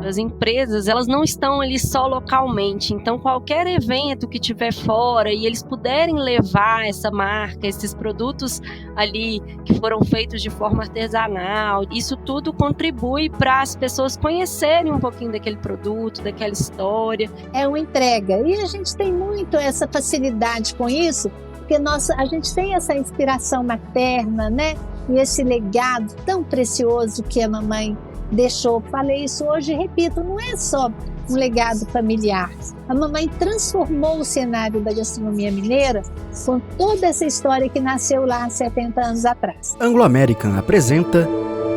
As empresas, elas não estão ali só localmente, então qualquer evento que tiver fora e eles puderem levar essa marca, esses produtos ali que foram feitos de forma artesanal, isso tudo contribui para as pessoas conhecerem um pouquinho daquele produto, daquela história. É uma entrega, e a gente tem muito essa facilidade com isso, porque a gente tem essa inspiração materna, né? E esse legado tão precioso que a mamãe deixou. Falei isso hoje e repito, não é só um legado familiar. A mamãe transformou o cenário da gastronomia mineira com toda essa história que nasceu lá há 70 anos atrás. Anglo American apresenta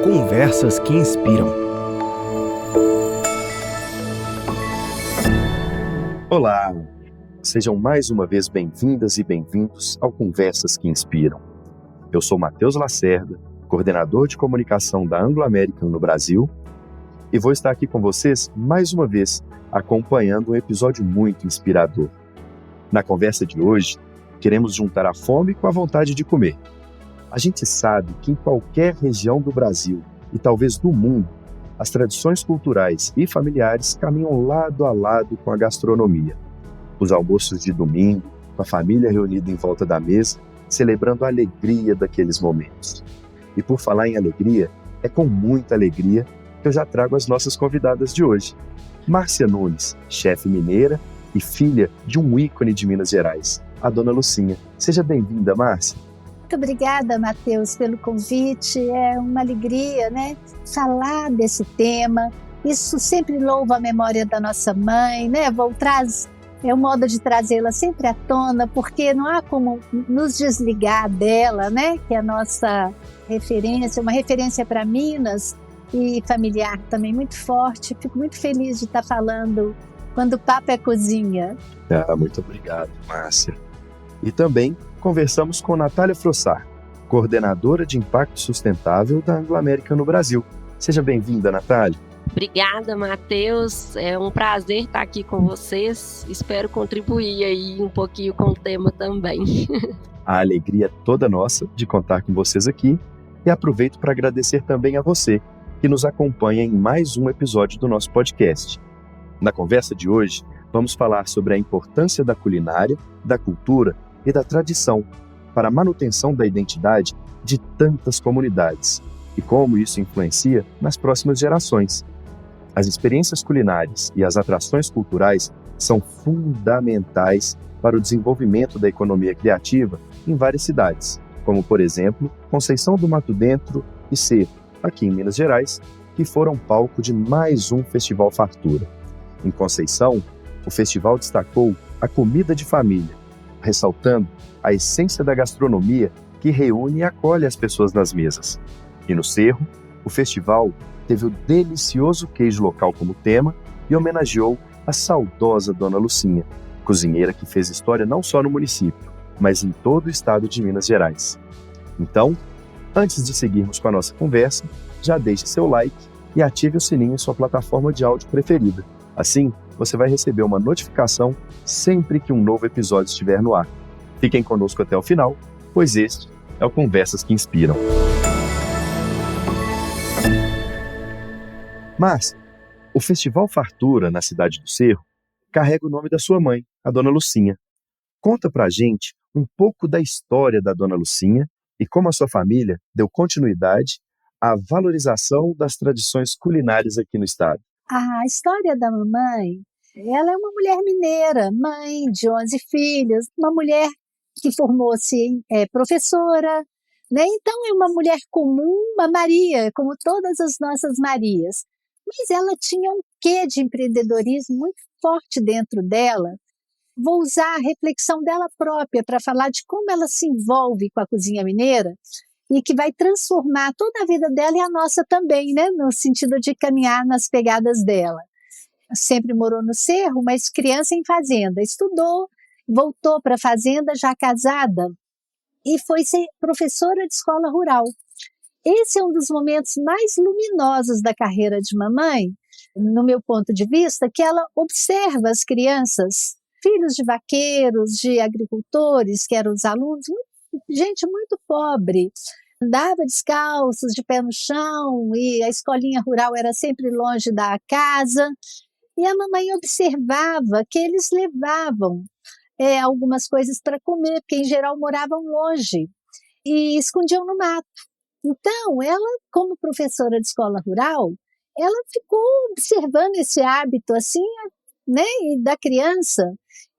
Conversas que Inspiram. Olá, sejam mais uma vez bem-vindas e bem-vindos ao Conversas que Inspiram. Eu sou Matheus Lacerda, coordenador de comunicação da Anglo American no Brasil, e vou estar aqui com vocês mais uma vez, acompanhando um episódio muito inspirador. Na conversa de hoje, queremos juntar a fome com a vontade de comer. A gente sabe que em qualquer região do Brasil, e talvez do mundo, as tradições culturais e familiares caminham lado a lado com a gastronomia. Os almoços de domingo, com a família reunida em volta da mesa, celebrando a alegria daqueles momentos. E por falar em alegria, é com muita alegria que eu já trago as nossas convidadas de hoje. Márcia Nunes, chefe mineira e filha de um ícone de Minas Gerais, a Dona Lucinha. Seja bem-vinda, Márcia. Muito obrigada, Matheus, pelo convite. É uma alegria, né, falar desse tema. Isso sempre louva a memória da nossa mãe, né? É um modo de trazê-la sempre à tona, porque não há como nos desligar dela, né? Que é a nossa referência, uma referência para Minas e familiar também muito forte. Fico muito feliz de estar falando quando o papo é cozinha. Muito obrigado, Márcia. E também conversamos com Natália Frossard, coordenadora de Impacto Sustentável da Anglo American no Brasil. Seja bem-vinda, Natália. Obrigada, Matheus. É um prazer estar aqui com vocês. Espero contribuir aí um pouquinho com o tema também. A alegria é toda nossa de contar com vocês aqui e aproveito para agradecer também a você que nos acompanha em mais um episódio do nosso podcast. Na conversa de hoje, vamos falar sobre a importância da culinária, da cultura e da tradição para a manutenção da identidade de tantas comunidades e como isso influencia nas próximas gerações. As experiências culinárias e as atrações culturais são fundamentais para o desenvolvimento da economia criativa em várias cidades, como, por exemplo, Conceição do Mato Dentro e Cerro, aqui em Minas Gerais, que foram palco de mais um Festival Fartura. Em Conceição, o festival destacou a comida de família, ressaltando a essência da gastronomia que reúne e acolhe as pessoas nas mesas. E no Cerro, o festival teve o delicioso queijo local como tema e homenageou a saudosa Dona Lucinha, cozinheira que fez história não só no município, mas em todo o estado de Minas Gerais. Então, antes de seguirmos com a nossa conversa, já deixe seu like e ative o sininho em sua plataforma de áudio preferida. Assim, você vai receber uma notificação sempre que um novo episódio estiver no ar. Fiquem conosco até o final, pois este é o Conversas que Inspiram. Mas o Festival Fartura, na cidade do Cerro, carrega o nome da sua mãe, a Dona Lucinha. Conta pra gente um pouco da história da Dona Lucinha e como a sua família deu continuidade à valorização das tradições culinárias aqui no estado. A história da mamãe, ela é uma mulher mineira, mãe de 11 filhos, uma mulher que formou-se professora, né? Então é uma mulher comum, uma Maria, como todas as nossas Marias. Mas ela tinha um quê de empreendedorismo muito forte dentro dela. Vou usar a reflexão dela própria para falar de como ela se envolve com a cozinha mineira e que vai transformar toda a vida dela e a nossa também, né? No sentido de caminhar nas pegadas dela. Sempre morou no Cerro, mas criança em fazenda. Estudou, voltou para a fazenda já casada e foi ser professora de escola rural. Esse é um dos momentos mais luminosos da carreira de mamãe, no meu ponto de vista, que ela observa as crianças, filhos de vaqueiros, de agricultores, que eram os alunos, gente muito pobre, andava descalços, de pé no chão, e a escolinha rural era sempre longe da casa. E a mamãe observava que eles levavam algumas coisas para comer, porque em geral moravam longe, e escondiam no mato. Então, ela, como professora de escola rural, ela ficou observando esse hábito assim, né, da criança,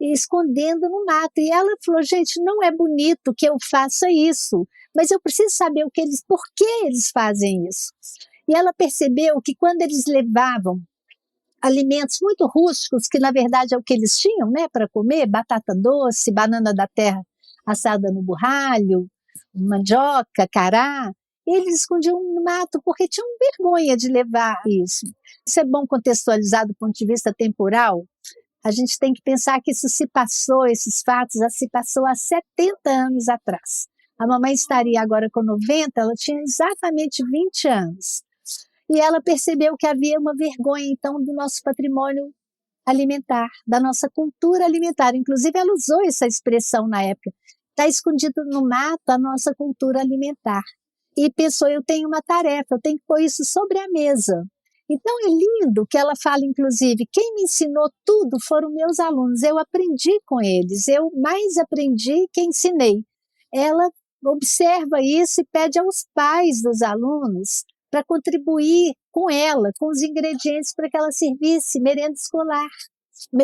e escondendo no mato. E ela falou: gente, não é bonito que eu faça isso, mas eu preciso saber por que eles fazem isso. E ela percebeu que quando eles levavam alimentos muito rústicos, que na verdade é o que eles tinham, né, para comer, batata doce, banana da terra assada no burralho, mandioca, cará, eles escondiam no mato porque tinham vergonha de levar isso. Isso é bom contextualizar do ponto de vista temporal. A gente tem que pensar que esses fatos já se passou há 70 anos atrás. A mamãe estaria agora com 90, ela tinha exatamente 20 anos. E ela percebeu que havia uma vergonha, então, do nosso patrimônio alimentar, da nossa cultura alimentar. Inclusive, ela usou essa expressão na época. Está escondido no mato a nossa cultura alimentar. E pensou: eu tenho uma tarefa, eu tenho que pôr isso sobre a mesa. Então, é lindo que ela fala, inclusive, quem me ensinou tudo foram meus alunos. Eu aprendi com eles, eu mais aprendi que ensinei. Ela observa isso e pede aos pais dos alunos para contribuir com ela, com os ingredientes para que ela servisse merenda escolar,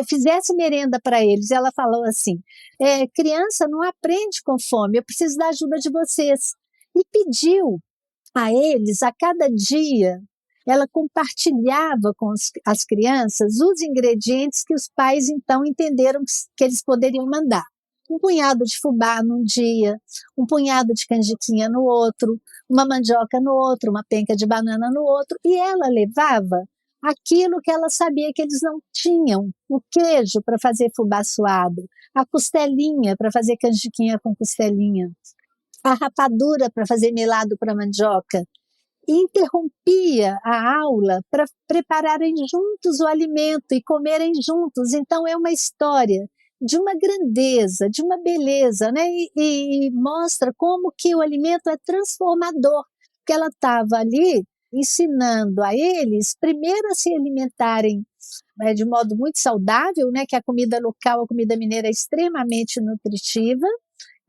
fizesse merenda para eles. Ela falou assim: criança não aprende com fome, eu preciso da ajuda de vocês. E pediu a eles, a cada dia, ela compartilhava com as crianças os ingredientes que os pais então entenderam que eles poderiam mandar. Um punhado de fubá num dia, um punhado de canjiquinha no outro, uma mandioca no outro, uma penca de banana no outro, e ela levava aquilo que ela sabia que eles não tinham: o queijo para fazer fubá suado, a costelinha para fazer canjiquinha com costelinha, a rapadura para fazer melado para mandioca. E interrompia a aula para prepararem juntos o alimento e comerem juntos. Então é uma história de uma grandeza, de uma beleza, né? E mostra como que o alimento é transformador, porque ela estava ali ensinando a eles, primeiro, a se alimentarem de modo muito saudável, né? Que a comida local, a comida mineira, é extremamente nutritiva.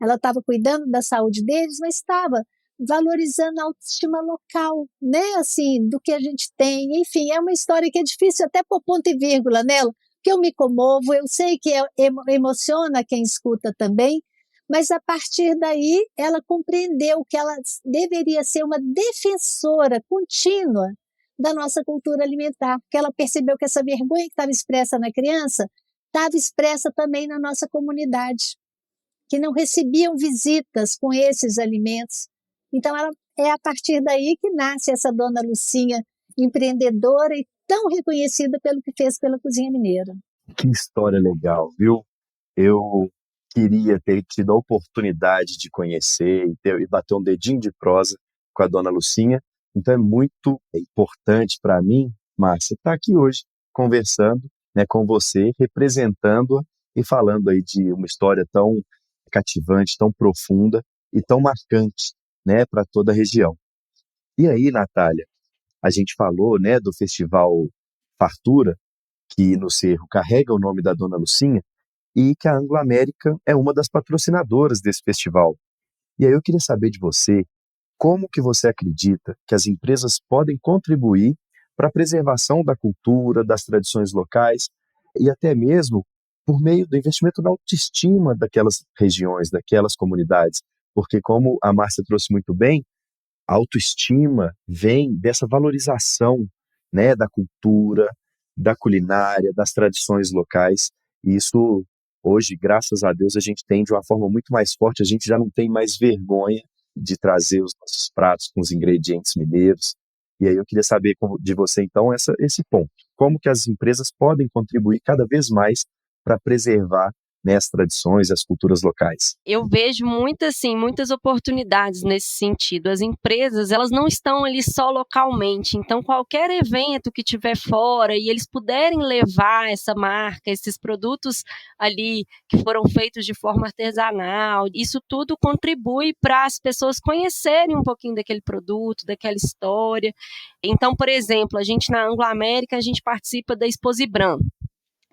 Ela estava cuidando da saúde deles, mas estava valorizando a autoestima local, né? Assim, do que a gente tem. Enfim, é uma história que é difícil até pôr ponto e vírgula nela, que eu me comovo, eu sei que emociona quem escuta também, mas a partir daí ela compreendeu que ela deveria ser uma defensora contínua da nossa cultura alimentar, porque ela percebeu que essa vergonha que estava expressa na criança estava expressa também na nossa comunidade, que não recebiam visitas com esses alimentos. Então, é a partir daí que nasce essa dona Lucinha, empreendedora e tão reconhecida pelo que fez pela cozinha mineira. Que história legal, viu? Eu queria ter tido a oportunidade de conhecer e bater um dedinho de prosa com a dona Lucinha. Então é muito importante para mim, Márcia, estar aqui hoje conversando, né, com você, representando-a e falando aí de uma história tão cativante, tão profunda e tão marcante, né, para toda a região. E aí, Natália, a gente falou, né, do Festival Fartura, que no Cerro carrega o nome da dona Lucinha, e que a Anglo América é uma das patrocinadoras desse festival. E aí eu queria saber de você, como que você acredita que as empresas podem contribuir para a preservação da cultura, das tradições locais, e até mesmo por meio do investimento na autoestima daquelas regiões, daquelas comunidades. Porque, como a Márcia trouxe muito bem, a autoestima vem dessa valorização, né, da cultura, da culinária, das tradições locais. E isso, hoje, graças a Deus, a gente tem de uma forma muito mais forte. A gente já não tem mais vergonha de trazer os nossos pratos com os ingredientes mineiros. E aí eu queria saber de você, então, esse ponto. Como que as empresas podem contribuir cada vez mais para preservar né, as tradições e as culturas locais? Eu vejo muitas oportunidades nesse sentido. As empresas, elas não estão ali só localmente, então qualquer evento que tiver fora e eles puderem levar essa marca, esses produtos ali que foram feitos de forma artesanal, isso tudo contribui para as pessoas conhecerem um pouquinho daquele produto, daquela história. Então, por exemplo, a gente na Anglo-América, a gente participa da Exposibram,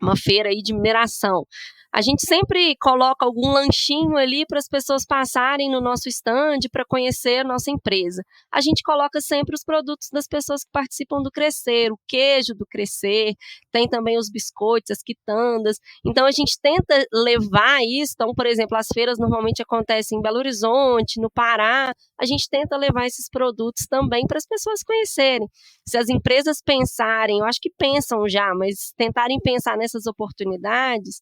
uma feira aí de mineração. A gente sempre coloca algum lanchinho ali para as pessoas passarem no nosso stand para conhecer a nossa empresa. A gente coloca sempre os produtos das pessoas que participam do Crescer, o queijo do Crescer, tem também os biscoitos, as quitandas. Então a gente tenta levar isso. Então, por exemplo, as feiras normalmente acontecem em Belo Horizonte, no Pará. A gente tenta levar esses produtos também para as pessoas conhecerem. Se as empresas pensarem, eu acho que pensam já, mas tentarem pensar nessas oportunidades.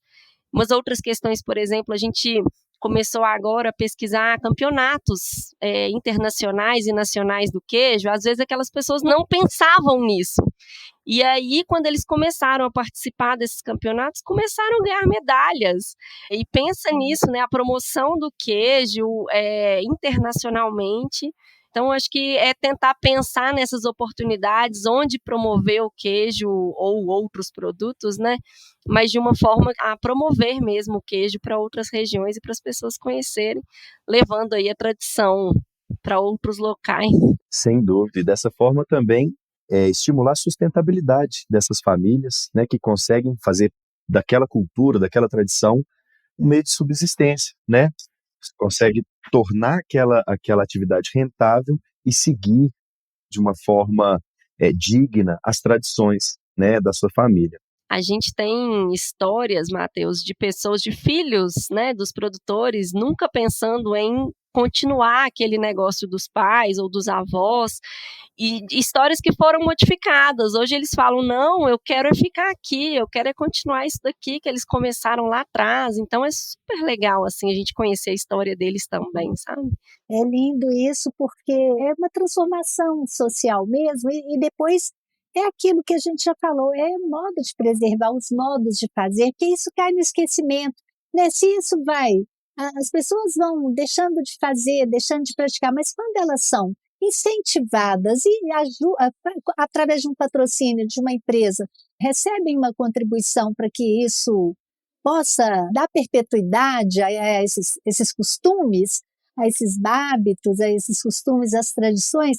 Umas outras questões, por exemplo, a gente começou agora a pesquisar campeonatos internacionais e nacionais do queijo. Às vezes aquelas pessoas não pensavam nisso. E aí, quando eles começaram a participar desses campeonatos, começaram a ganhar medalhas. E pensa nisso, né? A promoção do queijo internacionalmente. Então, acho que é tentar pensar nessas oportunidades, onde promover o queijo ou outros produtos, né? Mas de uma forma a promover mesmo o queijo para outras regiões e para as pessoas conhecerem, levando aí a tradição para outros locais. Sem dúvida, e dessa forma também estimular a sustentabilidade dessas famílias, né, que conseguem fazer daquela cultura, daquela tradição, um meio de subsistência, né? Você consegue tornar aquela atividade rentável e seguir de uma forma digna as tradições, né, da sua família. A gente tem histórias, Matheus, de pessoas, de filhos, né, dos produtores, nunca pensando em continuar aquele negócio dos pais ou dos avós, e histórias que foram modificadas. Hoje eles falam, não, eu quero ficar aqui, eu quero continuar isso daqui que eles começaram lá atrás. Então é super legal, assim, a gente conhecer a história deles também, sabe? É lindo isso, porque é uma transformação social mesmo, e depois é aquilo que a gente já falou, é o modo de preservar, os modos de fazer, porque isso cai no esquecimento, né? Se isso as pessoas vão deixando de fazer, deixando de praticar, mas quando elas são incentivadas e através de um patrocínio de uma empresa, recebem uma contribuição para que isso possa dar perpetuidade a esses costumes, a esses hábitos, a esses costumes, às tradições,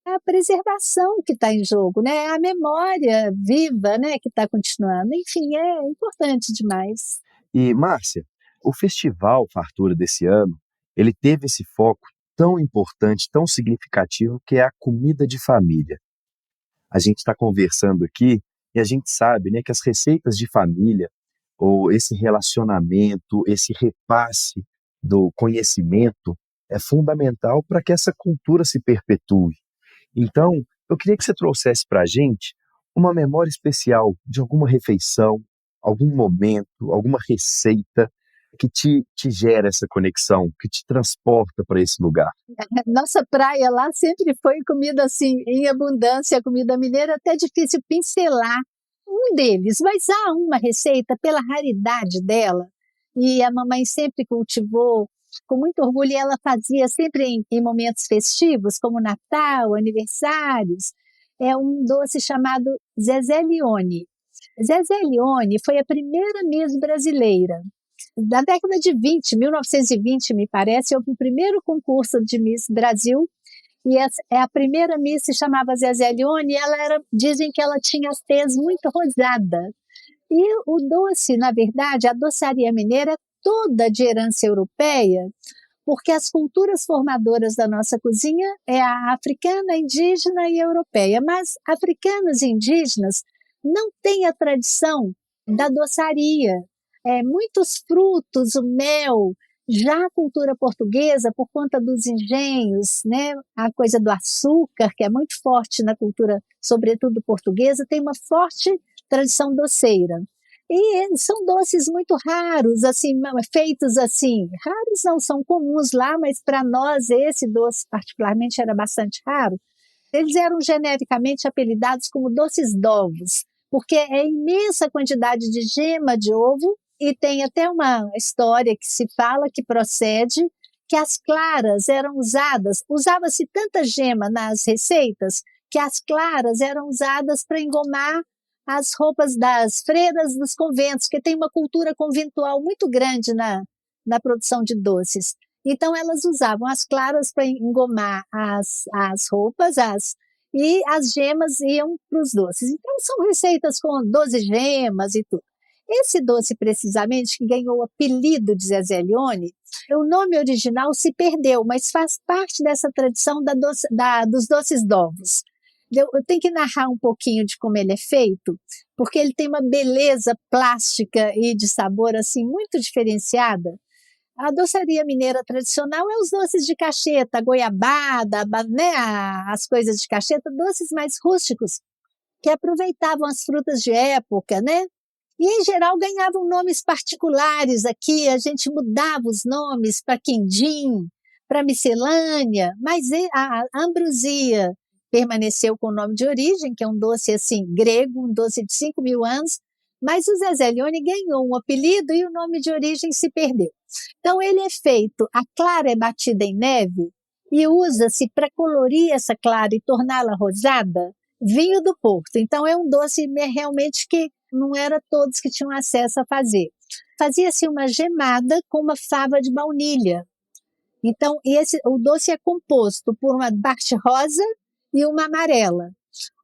é a preservação que está em jogo, né? É a memória viva, né, que está continuando. Enfim, é importante demais. E, Márcia, o Festival Fartura desse ano, ele teve esse foco tão importante, tão significativo, que é a comida de família. A gente está conversando aqui e a gente sabe, né, que as receitas de família, ou esse relacionamento, esse repasse do conhecimento, é fundamental para que essa cultura se perpetue. Então, eu queria que você trouxesse para a gente uma memória especial de alguma refeição, algum momento, alguma receita que te gera essa conexão, que te transporta para esse lugar. Nossa praia lá sempre foi comida assim, em abundância, comida mineira, até difícil pincelar um deles, mas há uma receita pela raridade dela, e a mamãe sempre cultivou com muito orgulho, e ela fazia sempre em momentos festivos, como Natal, aniversários, é um doce chamado Zezé Leone. Zezé Leone foi a primeira Miss brasileira. Na década de 1920, me parece, houve o primeiro concurso de Miss Brasil, e a primeira Miss se chamava Zezé Leone, e dizem que ela tinha a tez muito rosada. E o doce, na verdade, a doçaria mineira é toda de herança europeia, porque as culturas formadoras da nossa cozinha é a africana, indígena e europeia, mas africanos e indígenas não têm a tradição da doçaria. Muitos frutos, o mel, já a cultura portuguesa, por conta dos engenhos, né, a coisa do açúcar, que é muito forte na cultura, sobretudo portuguesa, tem uma forte tradição doceira. E são doces muito raros, assim, feitos assim, raros não são comuns lá, mas para nós esse doce particularmente era bastante raro. Eles eram genericamente apelidados como doces d'ovos, porque é imensa quantidade de gema de ovo E tem até uma história que se fala que procede que as claras eram usava-se tanta gema nas receitas que as claras eram usadas para engomar as roupas das freiras dos conventos, que tem uma cultura conventual muito grande na produção de doces. Então, elas usavam as claras para engomar as roupas, e as gemas iam para os doces. Então, são receitas com 12 gemas e tudo. Esse doce, precisamente, que ganhou o apelido de Zezé Leone, o nome original se perdeu, mas faz parte dessa tradição dos doces d'ovos. Eu tenho que narrar um pouquinho de como ele é feito, porque ele tem uma beleza plástica e de sabor assim muito diferenciada. A doçaria mineira tradicional é os doces de cacheta, goiabada, né, as coisas de cacheta, doces mais rústicos, que aproveitavam as frutas de época, né? E, em geral, ganhavam nomes particulares aqui, a gente mudava os nomes para quindim, para miscelânea, mas a ambrosia permaneceu com o nome de origem, que é um doce assim grego, um doce de 5.000 anos, mas o Zezé Leone ganhou um apelido e o nome de origem se perdeu. Então, ele é feito, a clara é batida em neve e usa-se para colorir essa clara e torná-la rosada, vinho do Porto. Então, é um doce realmente que não era todos que tinham acesso a fazer. Fazia-se uma gemada com uma fava de baunilha. Então, o doce é composto por uma parte rosa e uma amarela.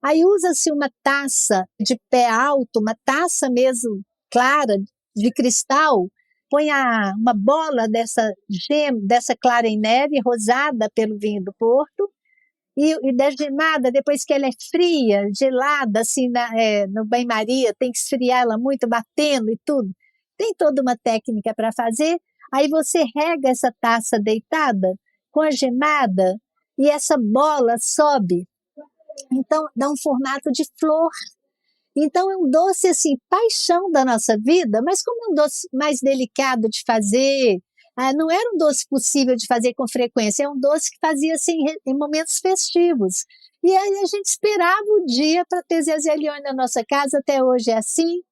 Aí usa-se uma taça de pé alto, uma taça mesmo clara, de cristal, põe uma bola dessa clara em neve, rosada pelo vinho do Porto, e da gemada, depois que ela é fria, gelada, assim, no banho-maria, tem que esfriar ela muito, batendo e tudo. Tem toda uma técnica para fazer. Aí você rega essa taça deitada com a gemada e essa bola sobe. Então, dá um formato de flor. Então, é um doce, assim, paixão da nossa vida, mas como é um doce mais delicado de fazer, não era um doce possível de fazer com frequência, é um doce que fazia, assim, em momentos festivos. E aí a gente esperava o dia para ter Zezé Leone na nossa casa, até hoje é assim.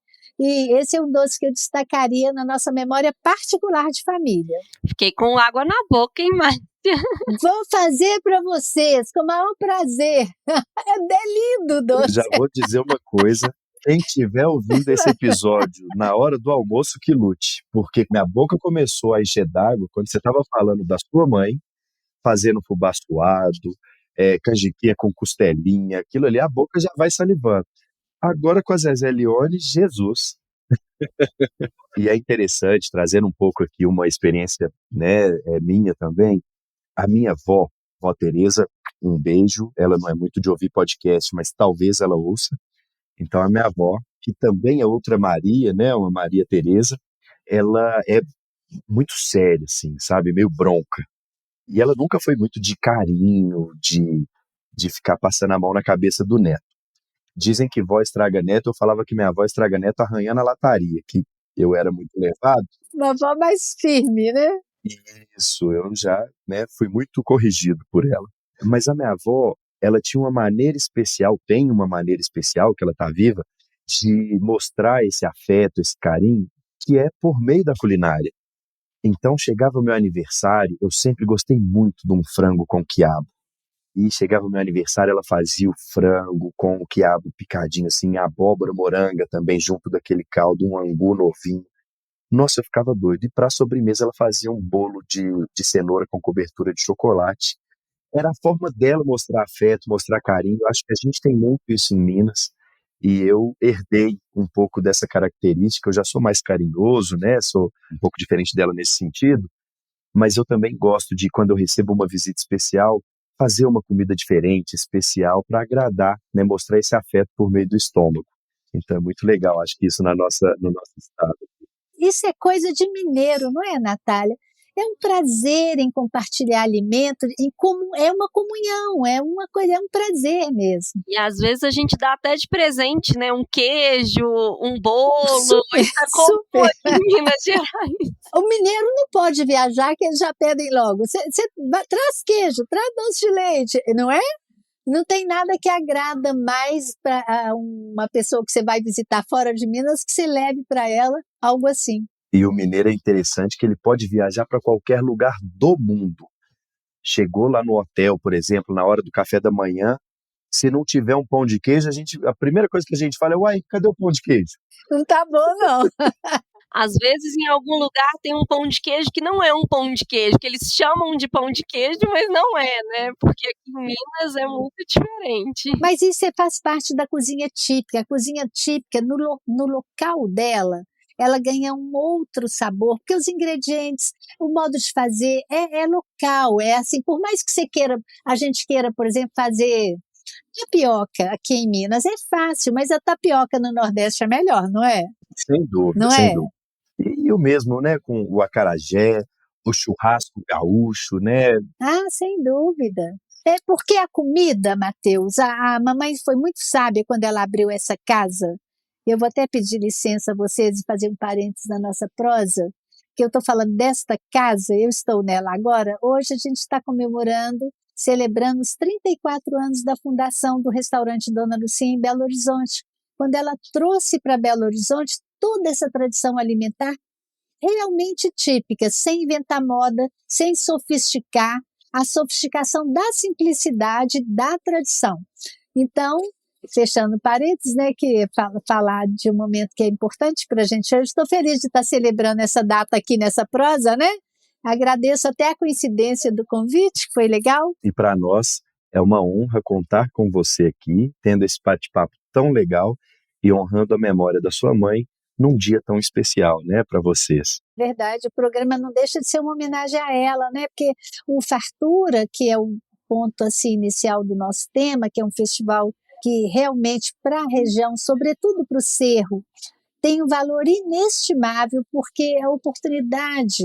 E esse é um doce que eu destacaria na nossa memória particular de família. Fiquei com água na boca, hein, Márcia? Vou fazer para vocês, com o maior prazer. É lindo o doce. Já vou dizer uma coisa. Quem estiver ouvindo esse episódio na hora do almoço, que lute. Porque minha boca começou a encher d'água quando você estava falando da sua mãe, fazendo fubá suado, canjiquinha com costelinha, aquilo ali, a boca já vai salivando. Agora com a Zezé Leone, Jesus. E é interessante, trazendo um pouco aqui uma experiência, né, minha também. A minha vó Tereza, um beijo. Ela não é muito de ouvir podcast, mas talvez ela ouça. Então a minha avó, que também é outra Maria, né, uma Maria Tereza, ela é muito séria, assim, sabe, meio bronca. E ela nunca foi muito de carinho, de ficar passando a mão na cabeça do neto. Dizem que vó estraga neto, eu falava que minha avó estraga neto arranhando a lataria, que eu era muito levado. Uma avó mais firme, né? Isso, eu já, né, fui muito corrigido por ela. Mas a minha avó, ela tinha uma maneira especial, tem uma maneira especial, que ela está viva, de mostrar esse afeto, esse carinho, que é por meio da culinária. Então, chegava o meu aniversário, eu sempre gostei muito de um frango com quiabo. E chegava o meu aniversário, ela fazia o frango com o quiabo picadinho, assim, abóbora moranga também, junto daquele caldo, um angu novinho. Nossa, eu ficava doido. E para sobremesa, ela fazia um bolo de cenoura com cobertura de chocolate. Era a forma dela mostrar afeto, mostrar carinho. Eu acho que a gente tem muito isso em Minas. E eu herdei um pouco dessa característica. Eu já sou mais carinhoso, né? Sou um pouco diferente dela nesse sentido. Mas eu também gosto de, quando eu recebo uma visita especial, fazer uma comida diferente, especial, para agradar, né? Mostrar esse afeto por meio do estômago. Então é muito legal, acho que isso no nosso estado. Isso é coisa de mineiro, não é, Natália? É um prazer em compartilhar alimento, é uma comunhão, é uma coisa, é um prazer mesmo. E às vezes a gente dá até de presente, né? Um queijo, um bolo. Super, isso é comum aqui em Minas Gerais. O mineiro não pode viajar, que eles já pedem logo. Você traz queijo, traz doce de leite, não é? Não tem nada que agrada mais para uma pessoa que você vai visitar fora de Minas que você leve para ela algo assim. E o mineiro é interessante que ele pode viajar para qualquer lugar do mundo. Chegou lá no hotel, por exemplo, na hora do café da manhã, se não tiver um pão de queijo, a primeira coisa que a gente fala é: uai, cadê o pão de queijo? Não tá bom, não. Às vezes, em algum lugar tem um pão de queijo que não é um pão de queijo, que eles chamam de pão de queijo, mas não é, né? Porque aqui em Minas é muito diferente. Mas isso faz parte da cozinha típica. A cozinha típica, no local dela, ela ganha um outro sabor, porque os ingredientes, o modo de fazer é local, é assim, por mais que a gente queira, por exemplo, fazer tapioca aqui em Minas, é fácil, mas a tapioca no Nordeste é melhor, não é? Sem dúvida, Não sem é? dúvida. E o mesmo, né, com o acarajé, o churrasco gaúcho, né? Ah, sem dúvida. É porque a comida, Matheus, a mamãe foi muito sábia quando ela abriu essa casa. Eu vou até pedir licença a vocês e fazer um parênteses na nossa prosa, que eu estou falando desta casa, eu estou nela agora. Hoje a gente está comemorando, celebrando os 34 anos da fundação do restaurante Dona Lucia em Belo Horizonte, quando ela trouxe para Belo Horizonte toda essa tradição alimentar realmente típica, sem inventar moda, sem sofisticar, a sofisticação da simplicidade da tradição. Então, fechando parênteses, né, que falar de um momento que é importante para a gente hoje, estou feliz de estar celebrando essa data aqui nessa prosa, né? Agradeço até a coincidência do convite, que foi legal. E para nós é uma honra contar com você aqui, tendo esse bate-papo tão legal e honrando a memória da sua mãe num dia tão especial, né, para vocês. Verdade, o programa não deixa de ser uma homenagem a ela, né? Porque o Fartura, que é o ponto assim inicial do nosso tema, que é um festival que realmente para a região, sobretudo para o Cerro, tem um valor inestimável, porque é a oportunidade,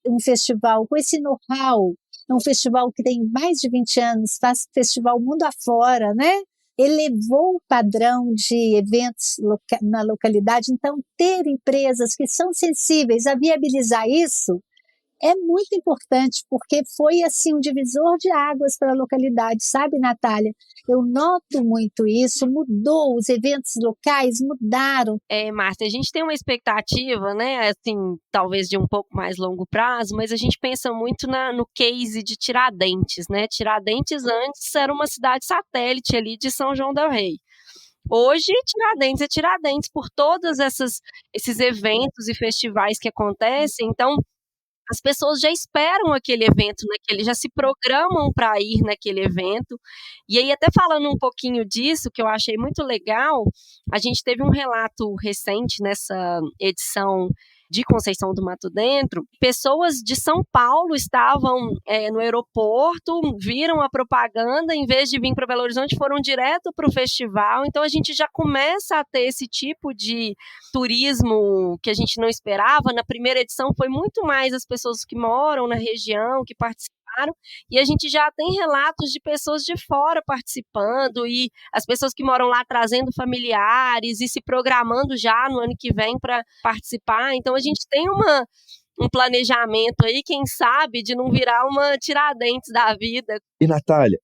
um festival com esse know-how, é um festival que tem mais de 20 anos, faz festival mundo afora, né? Elevou o padrão de eventos na localidade, então ter empresas que são sensíveis a viabilizar isso é muito importante, porque foi assim um divisor de águas para a localidade, sabe, Natália? Eu noto muito isso, mudou, os eventos locais mudaram. Márcia, a gente tem uma expectativa, né, assim, talvez de um pouco mais longo prazo, mas a gente pensa muito no case de Tiradentes, né? Tiradentes antes era uma cidade satélite ali de São João del Rei. Hoje, Tiradentes é Tiradentes por todos esses eventos e festivais que acontecem, então as pessoas já esperam aquele evento, já se programam para ir naquele evento. E aí, até falando um pouquinho disso, que eu achei muito legal, a gente teve um relato recente nessa edição de Conceição do Mato Dentro. Pessoas de São Paulo estavam no aeroporto, viram a propaganda, em vez de vir para Belo Horizonte, foram direto para o festival. Então, a gente já começa a ter esse tipo de turismo que a gente não esperava. Na primeira edição foi muito mais as pessoas que moram na região, que participaram, e a gente já tem relatos de pessoas de fora participando, e as pessoas que moram lá trazendo familiares e se programando já no ano que vem para participar. Então a gente tem um planejamento aí, quem sabe, de não virar uma Tiradentes da vida. E Natália,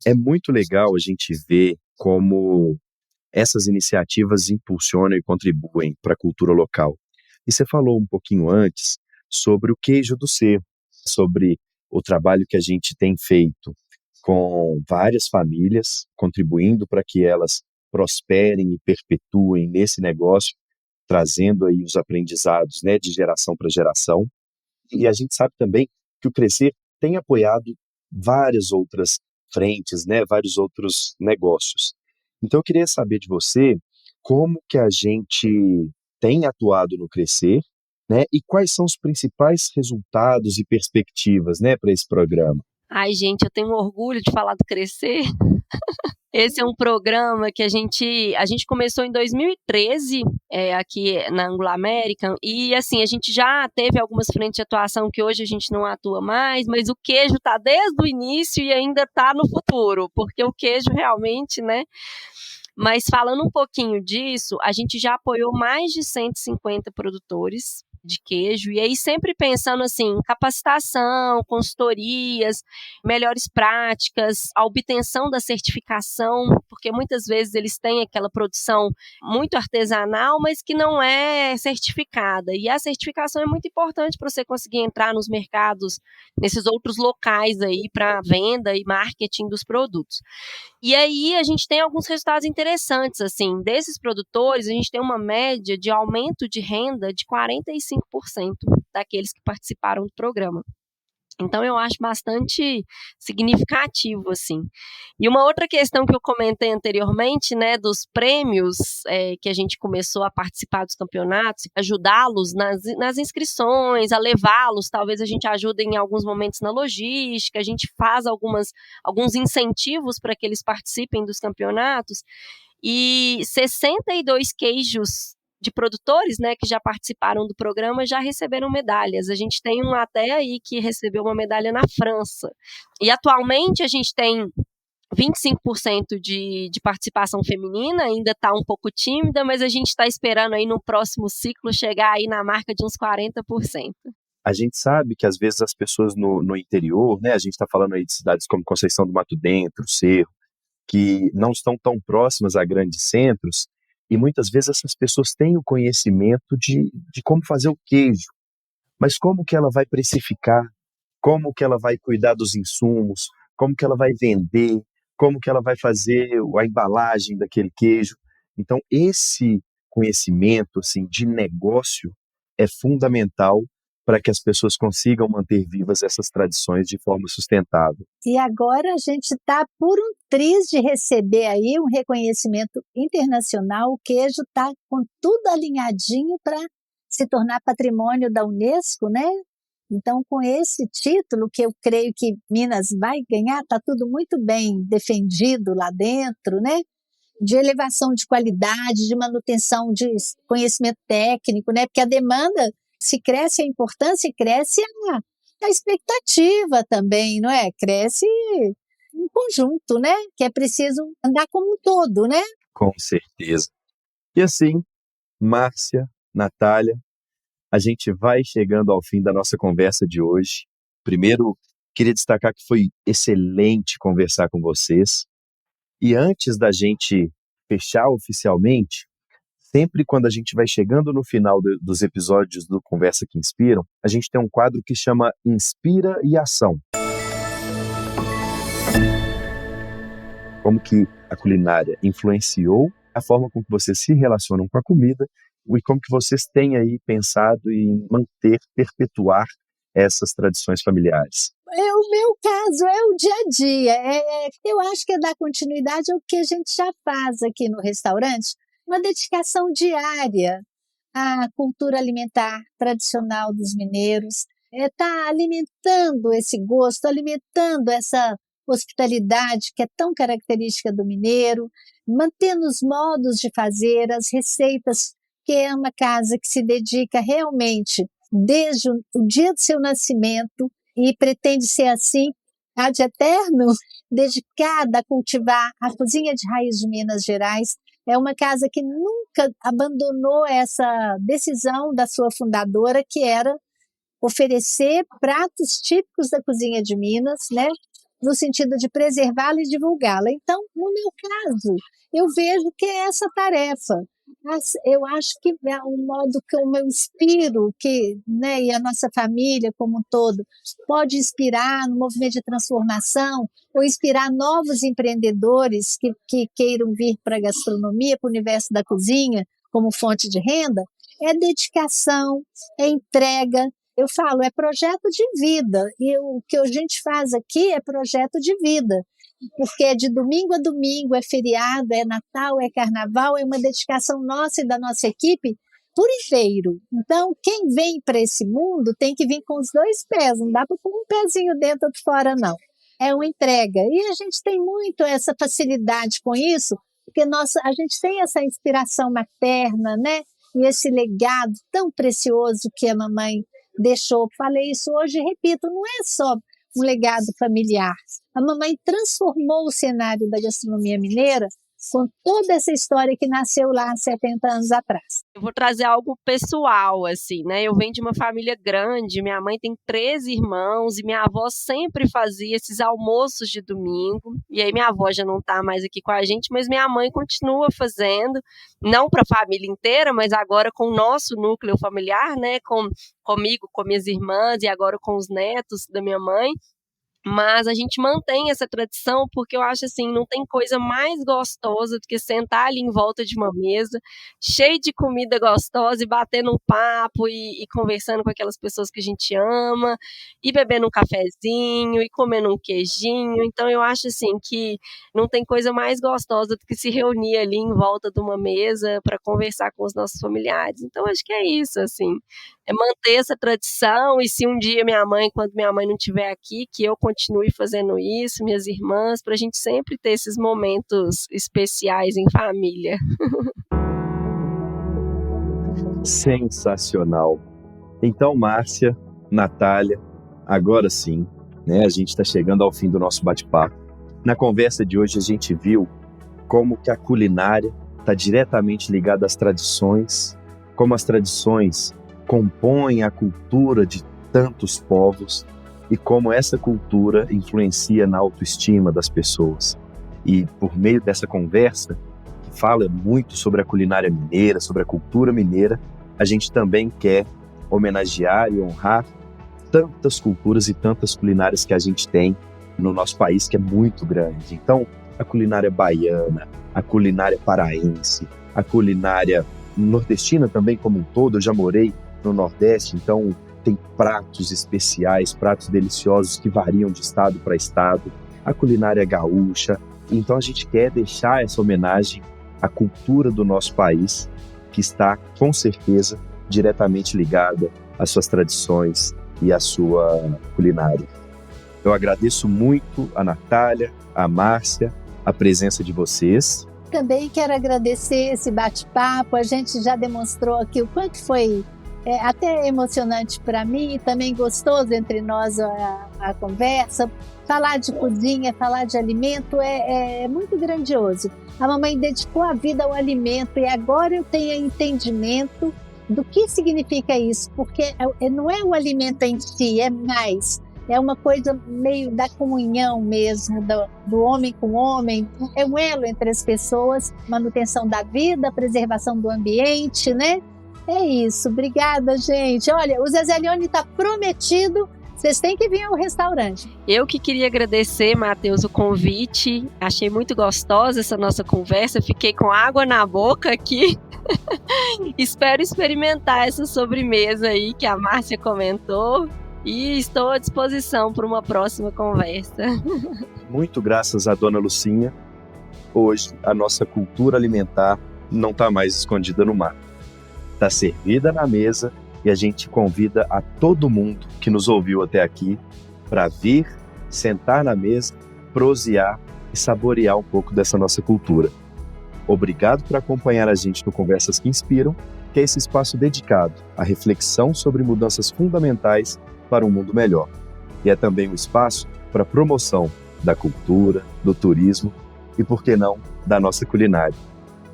é muito legal a gente ver como essas iniciativas impulsionam e contribuem para a cultura local. E você falou um pouquinho antes sobre o queijo do Cerro, sobre o trabalho que a gente tem feito com várias famílias, contribuindo para que elas prosperem e perpetuem nesse negócio, trazendo aí os aprendizados, né, de geração para geração. E a gente sabe também que o Crescer tem apoiado várias outras frentes, né, vários outros negócios. Então eu queria saber de você como que a gente tem atuado no Crescer, né, e quais são os principais resultados e perspectivas, né, para esse programa. Ai, gente, eu tenho orgulho de falar do Crescer. Esse é um programa que a gente começou em 2013, aqui na Anglo-American, e assim, a gente já teve algumas frentes de atuação que hoje a gente não atua mais, mas o queijo está desde o início e ainda está no futuro, porque o queijo realmente, né? Mas falando um pouquinho disso, a gente já apoiou mais de 150 produtores, de queijo, e aí sempre pensando assim, em capacitação, consultorias, melhores práticas, a obtenção da certificação, porque muitas vezes eles têm aquela produção muito artesanal, mas que não é certificada, e a certificação é muito importante para você conseguir entrar nos mercados, nesses outros locais aí para venda e marketing dos produtos. E aí a gente tem alguns resultados interessantes, assim, desses produtores, a gente tem uma média de aumento de renda de 45% daqueles que participaram do programa. Então, eu acho bastante significativo, assim. E uma outra questão que eu comentei anteriormente, né, dos prêmios, que a gente começou a participar dos campeonatos, ajudá-los nas inscrições, a levá-los, talvez a gente ajude em alguns momentos na logística, a gente faz alguns incentivos para que eles participem dos campeonatos, e 62 queijos de produtores, né, que já participaram do programa, já receberam medalhas. A gente tem um até aí que recebeu uma medalha na França. E atualmente a gente tem 25% de participação feminina, ainda está um pouco tímida, mas a gente está esperando aí no próximo ciclo chegar aí na marca de uns 40%. A gente sabe que às vezes as pessoas no interior, né, a gente está falando aí de cidades como Conceição do Mato Dentro, Cerro, que não estão tão próximas a grandes centros, e muitas vezes essas pessoas têm o conhecimento de como fazer o queijo, mas como que ela vai precificar, como que ela vai cuidar dos insumos, como que ela vai vender, como que ela vai fazer a embalagem daquele queijo. Então, esse conhecimento assim, de negócio é fundamental para que as pessoas consigam manter vivas essas tradições de forma sustentável. E agora a gente está por um triz de receber aí um reconhecimento internacional. O queijo está com tudo alinhadinho para se tornar patrimônio da Unesco, né? Então, com esse título, que eu creio que Minas vai ganhar, está tudo muito bem defendido lá dentro, né? De elevação de qualidade, de manutenção de conhecimento técnico, né? Porque a demanda, se cresce a importância, cresce a expectativa também, não é? Cresce em conjunto, né? Que é preciso andar como um todo, né? Com certeza. E assim, Márcia, Natália, a gente vai chegando ao fim da nossa conversa de hoje. Primeiro, queria destacar que foi excelente conversar com vocês. E antes da gente fechar oficialmente, sempre quando a gente vai chegando no final dos episódios do Conversa que Inspiram, a gente tem um quadro que chama Inspira e Ação. Como que a culinária influenciou a forma com que vocês se relacionam com a comida e como que vocês têm aí pensado em manter, perpetuar essas tradições familiares. O meu caso é o dia a dia. Eu acho que dar continuidade ao que a gente já faz aqui no restaurante, uma dedicação diária à cultura alimentar tradicional dos mineiros, tá alimentando esse gosto, alimentando essa hospitalidade que é tão característica do mineiro, mantendo os modos de fazer, as receitas, que é uma casa que se dedica realmente desde o dia do seu nascimento e pretende ser assim ad eterno, dedicada a cultivar a cozinha de raiz de Minas Gerais. É uma casa que nunca abandonou essa decisão da sua fundadora, que era oferecer pratos típicos da cozinha de Minas, né? No sentido de preservá-la e divulgá-la. Então, no meu caso, eu vejo que é essa tarefa. Eu acho que é um modo como eu inspiro, né, e a nossa família como um todo, pode inspirar no movimento de transformação, ou inspirar novos empreendedores que queiram vir para a gastronomia, para o universo da cozinha, como fonte de renda, é dedicação, é entrega. Eu falo, é projeto de vida, e o que a gente faz aqui é projeto de vida, porque é de domingo a domingo, é feriado, é Natal, é Carnaval, é uma dedicação nossa e da nossa equipe por inteiro. Então, quem vem para esse mundo tem que vir com os dois pés, não dá para pôr um pezinho dentro outro fora, não. É uma entrega, e a gente tem muito essa facilidade com isso, porque a gente tem essa inspiração materna, né? E esse legado tão precioso que a mamãe deixou. Falei isso hoje e repito, não é só um legado familiar. A mamãe transformou o cenário da gastronomia mineira com toda essa história que nasceu lá há 70 anos atrás. Eu vou trazer algo pessoal, assim, né? Eu venho de uma família grande, minha mãe tem 13 irmãos e minha avó sempre fazia esses almoços de domingo. E aí minha avó já não está mais aqui com a gente, mas minha mãe continua fazendo, não para a família inteira, mas agora com o nosso núcleo familiar, né? Comigo, com minhas irmãs e agora com os netos da minha mãe. Mas a gente mantém essa tradição porque eu acho assim, não tem coisa mais gostosa do que sentar ali em volta de uma mesa, cheio de comida gostosa e batendo um papo e conversando com aquelas pessoas que a gente ama, e bebendo um cafezinho, e comendo um queijinho. Então eu acho assim que não tem coisa mais gostosa do que se reunir ali em volta de uma mesa para conversar com os nossos familiares. Então acho que é isso, assim. É manter essa tradição, e se um dia quando minha mãe não estiver aqui, que eu continue fazendo isso, minhas irmãs, para a gente sempre ter esses momentos especiais em família. Sensacional. Então, Márcia, Natália, agora sim, né, a gente está chegando ao fim do nosso bate-papo. Na conversa de hoje a gente viu como que a culinária está diretamente ligada às tradições, como as tradições compõem a cultura de tantos povos e como essa cultura influencia na autoestima das pessoas. E por meio dessa conversa, que fala muito sobre a culinária mineira, sobre a cultura mineira, a gente também quer homenagear e honrar tantas culturas e tantas culinárias que a gente tem no nosso país, que é muito grande. Então, a culinária baiana, a culinária paraense, a culinária nordestina também como um todo. Eu já morei no Nordeste, então tem pratos especiais, pratos deliciosos que variam de estado para estado, a culinária gaúcha. Então a gente quer deixar essa homenagem à cultura do nosso país, que está, com certeza, diretamente ligada às suas tradições e à sua culinária. Eu agradeço muito a Natália, a Márcia, a presença de vocês. Também quero agradecer esse bate-papo. A gente já demonstrou aqui o quanto foi até emocionante para mim, e também gostoso entre nós a conversa. Falar de cozinha, falar de alimento é muito grandioso. A mamãe dedicou a vida ao alimento e agora eu tenho entendimento do que significa isso, porque não é o alimento em si, é mais. É uma coisa meio da comunhão mesmo, do homem com o homem. É um elo entre as pessoas, manutenção da vida, preservação do ambiente, né? É isso, obrigada, gente. Olha, o Zezé Leone está prometido, vocês têm que vir ao restaurante. Eu que queria agradecer, Matheus, o convite. Achei muito gostosa essa nossa conversa, fiquei com água na boca aqui. Espero experimentar essa sobremesa aí que a Márcia comentou e estou à disposição para uma próxima conversa. Muito graças à dona Lucinha, hoje a nossa cultura alimentar não está mais escondida no mar. Está servida na mesa e a gente convida a todo mundo que nos ouviu até aqui para vir, sentar na mesa, prosear e saborear um pouco dessa nossa cultura. Obrigado por acompanhar a gente no Conversas que Inspiram, que é esse espaço dedicado à reflexão sobre mudanças fundamentais para um mundo melhor. E é também um espaço para a promoção da cultura, do turismo e, por que não, da nossa culinária.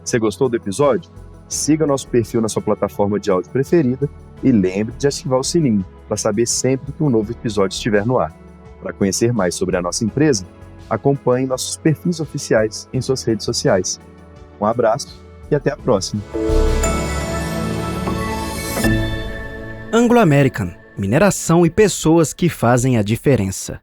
Você gostou do episódio? Siga nosso perfil na sua plataforma de áudio preferida e lembre de ativar o sininho para saber sempre que um novo episódio estiver no ar. Para conhecer mais sobre a nossa empresa, acompanhe nossos perfis oficiais em suas redes sociais. Um abraço e até a próxima. Anglo American, mineração e pessoas que fazem a diferença.